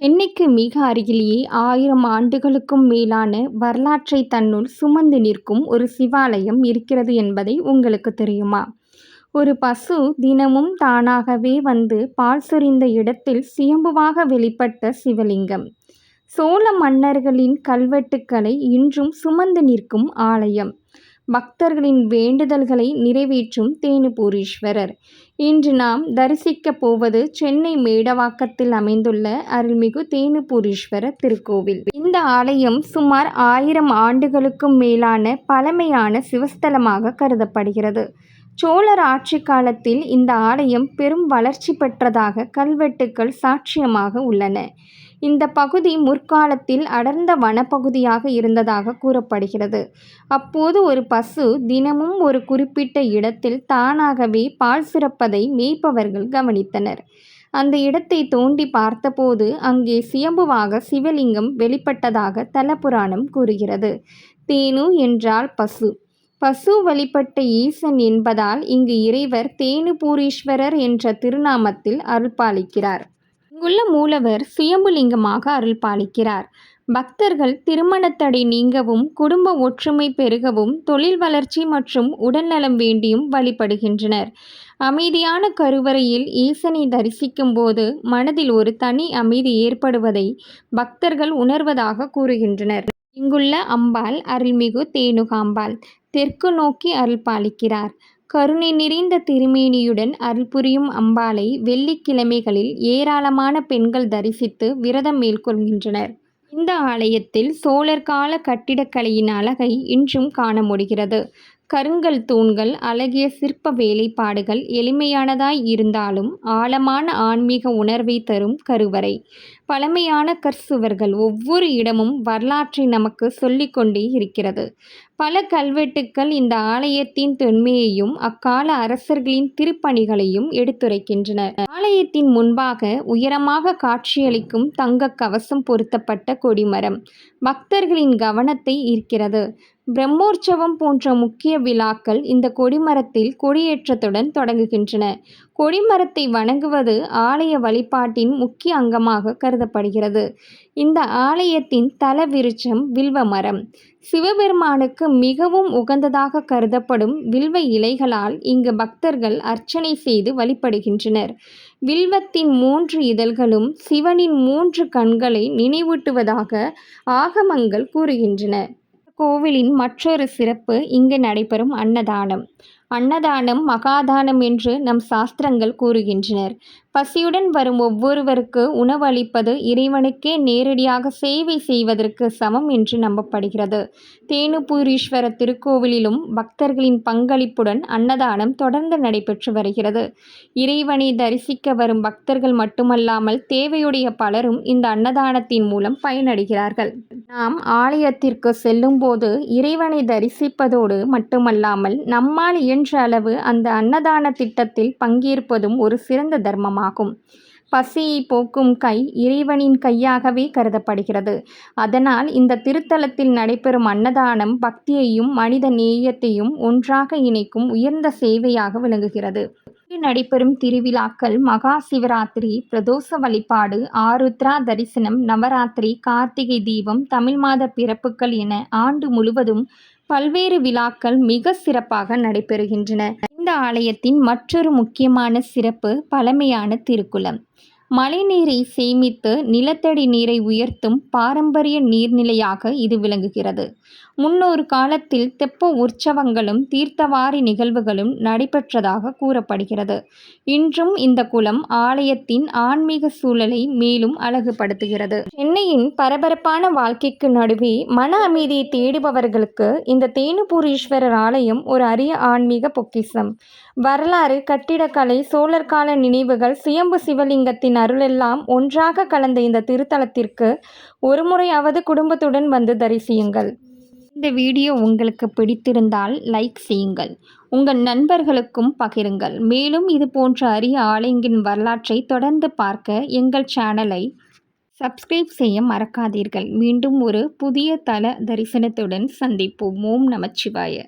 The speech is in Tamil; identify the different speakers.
Speaker 1: சென்னைக்கு மிக அருகிலேயே 1000 ஆண்டுகளுக்கும் மேலான வரலாற்றை தன்னுள் சுமந்து நிற்கும் ஒரு சிவாலயம் இருக்கிறது என்பதை உங்களுக்கு தெரியுமா? ஒரு பசு தினமும் தானாகவே வந்து பால் சொரிந்த இடத்தில் சுயம்புவாக வெளிப்பட்ட சிவலிங்கம். சோழ மன்னர்களின் கல்வெட்டுக்களை இன்றும் சுமந்து நிற்கும் ஆலயம். பக்தர்களின் வேண்டுதல்களை நிறைவேற்றும் தேனுபூரீஸ்வரர். இன்று நாம் தரிசிக்கப் போவது சென்னை மேடவாக்கத்தில் அமைந்துள்ள அருள்மிகு தேனுபூரீஸ்வரர் திருக்கோவில். இந்த ஆலயம் சுமார் 1000 ஆண்டுகளுக்கும் மேலான பழமையான சிவஸ்தலமாக கருதப்படுகிறது. சோழர் ஆட்சி காலத்தில் இந்த ஆலயம் பெரும் வளர்ச்சி பெற்றதாக கல்வெட்டுக்கள் சாட்சியமாக உள்ளன. இந்த பகுதி முற்காலத்தில் அடர்ந்த வனப்பகுதியாக இருந்ததாக கூறப்படுகிறது. அப்போது ஒரு பசு தினமும் ஒரு குறிப்பிட்ட இடத்தில் தானாகவே பால் சுரப்பதை மேய்ப்பவர்கள் கவனித்தனர். அந்த இடத்தை தோண்டி பார்த்தபோது அங்கே சுயம்புவாக சிவலிங்கம் வெளிப்பட்டதாக தலபுராணம் கூறுகிறது. தேனு என்றால் பசு. பசு வழிபட்ட ஈசன் என்பதால் இங்கு இறைவர் தேனுபூரீஸ்வரர் என்ற திருநாமத்தில் அருள்பாலிக்கிறார். இங்குள்ள மூலவர் சுயம்புலிங்கமாக அருள்பாலிக்கிறார். பக்தர்கள் திருமணத்தடை நீங்கவும், குடும்ப ஒற்றுமை பெருகவும், தொழில் வளர்ச்சி மற்றும் உடல்நலம் வேண்டியும் வழிபடுகின்றனர். அமைதியான கருவறையில் ஈசனை தரிசிக்கும் போது மனதில் ஒரு தனி அமைதி ஏற்படுவதை பக்தர்கள் உணர்வதாக கூறுகின்றனர். இங்குள்ள அம்பாள் அருள்மிகு தேனுகாம்பாள் தெற்கு நோக்கி அருள்பாலிக்கிறார். கருணை நிறைந்த திருமேனியுடன் அருள் புரியும் அம்பாளை வெள்ளிக்கிழமைகளில் ஏராளமான பெண்கள் தரிசித்து விரதம் மேற்கொள்கின்றனர். இந்த ஆலயத்தில் சோழர் கால கட்டிடக்கலையின் அழகை இன்றும் காண முடிகிறது. கருங்கல் தூண்கள், அழகிய சிற்ப வேலைப்பாடுகள், எளிமையானதாய் இருந்தாலும் ஆழமான ஆன்மீக உணர்வை தரும் கருவறை, பழமையான கற்சுவர்கள், ஒவ்வொரு இடமும் வரலாற்றை நமக்கு சொல்லிக்கொண்டே இருக்கிறது. பல கல்வெட்டுக்கள் இந்த ஆலயத்தின் தொன்மையையும் அக்கால அரசர்களின் திருப்பணிகளையும் எடுத்துரைக்கின்றன. ஆலயத்தின் முன்பாக உயரமாக காட்சியளிக்கும் தங்க கவசம் பொருத்தப்பட்ட கொடிமரம் பக்தர்களின் கவனத்தை ஈர்க்கிறது. பிரம்மோற்சவம் போன்ற முக்கிய விழாக்கள் இந்த கொடிமரத்தில் கொடியேற்றத்துடன் தொடங்குகின்றன. கொடிமரத்தை வணங்குவது ஆலய வழிபாட்டின் முக்கிய அங்கமாக கருதப்படுகிறது. இந்த ஆலயத்தின் தல விருட்சம் வில்வ மரம். சிவபெருமானுக்கு மிகவும் உகந்ததாக கருதப்படும் வில்வ இலைகளால் இங்கு பக்தர்கள் அர்ச்சனை செய்து வழிபடுகின்றனர். வில்வத்தின் 3 இதழ்களும் சிவனின் 3 கண்களை நினைவூட்டுவதாக ஆகமங்கள் கூறுகின்றன. கோவிலின் மற்றொரு சிறப்பு இங்கு நடைபெறும் அன்னதானம். அன்னதானம் மகாதானம் என்று நம் சாஸ்திரங்கள் கூறுகின்றனர். பசியுடன் வரும் ஒவ்வொருவருக்கு உணவளிப்பது இறைவனுக்கே நேரடியாக சேவை செய்வதற்கு சமம் என்று நம்பப்படுகிறது. தேனுபூரீஸ்வர திருக்கோவிலிலும் பக்தர்களின் பங்களிப்புடன் அன்னதானம் தொடர்ந்து நடைபெற்று வருகிறது. இறைவனை தரிசிக்க வரும் பக்தர்கள் மட்டுமல்லாமல் தேவையுடைய பலரும் இந்த அன்னதானத்தின் மூலம் பயனடைகிறார்கள். நாம் ஆலயத்திற்கு செல்லும் போது இறைவனை தரிசிப்பதோடு மட்டுமல்லாமல் நம்மால் இயன்ற அளவு அந்த அன்னதான திட்டத்தில் பங்கேற்பதும் ஒரு சிறந்த தர்மமாகும். பசியை போக்கும் கை இறைவனின் கையாகவே கருதப்படுகிறது. அதனால் இந்த திருத்தலத்தில் நடைபெறும் அன்னதானம் பக்தியையும் மனித நேயத்தையும் ஒன்றாக இணைக்கும் உயர்ந்த சேவையாக விளங்குகிறது. நடைபெறும் திருவிழாக்கள் மகா சிவராத்திரி, பிரதோஷ வழிபாடு, ஆருத்ரா தரிசனம், நவராத்திரி, கார்த்திகை தீபம், தமிழ் மாத பிறப்புகள் என ஆண்டு முழுவதும் பல்வேறு விழாக்கள் மிக சிறப்பாக நடைபெறுகின்றன. இந்த ஆலயத்தின் மற்றொரு முக்கியமான சிறப்பு பழமையான திருக்குளம். மழைநீரை சேமித்து நிலத்தடி நீரை உயர்த்தும் பாரம்பரிய நீர்நிலையாக இது விளங்குகிறது. முன்னொரு காலத்தில் தெப்ப உற்சவங்களும் தீர்த்தவாரி நிகழ்வுகளும் நடைபெற்றதாக கூறப்படுகிறது. இன்றும் இந்த குளம் ஆலயத்தின் ஆன்மீக சூழலை மேலும் அழகுபடுத்துகிறது. சென்னையின் பரபரப்பான வாழ்க்கைக்கு நடுவே மன அமைதியை தேடுபவர்களுக்கு இந்த தேனுபூரீஸ்வரர் ஆலயம் ஒரு அரிய ஆன்மீக பொக்கிஷம். வரலாறு, கட்டிடக்கலை, சோழர் கால நினைவுகள், சுயம்பு சிவலிங்கத்தின் அருளெல்லாம் ஒன்றாக கலந்த இந்த திருத்தலத்திற்கு ஒருமுறையாவது குடும்பத்துடன் வந்து தரிசியுங்கள். இந்த வீடியோ உங்களுக்கு பிடித்திருந்தால் லைக் செய்யுங்கள், உங்கள் நண்பர்களுக்கும் பகிருங்கள். மேலும் இது போன்ற அரிய ஆலயங்களின் வரலாற்றை தொடர்ந்து பார்க்க எங்கள் சேனலை சப்ஸ்கிரைப் செய்ய மறக்காதீர்கள். மீண்டும் ஒரு புதிய தல தரிசனத்துடன் சந்திப்போம். ஓம் நமச்சிவாய.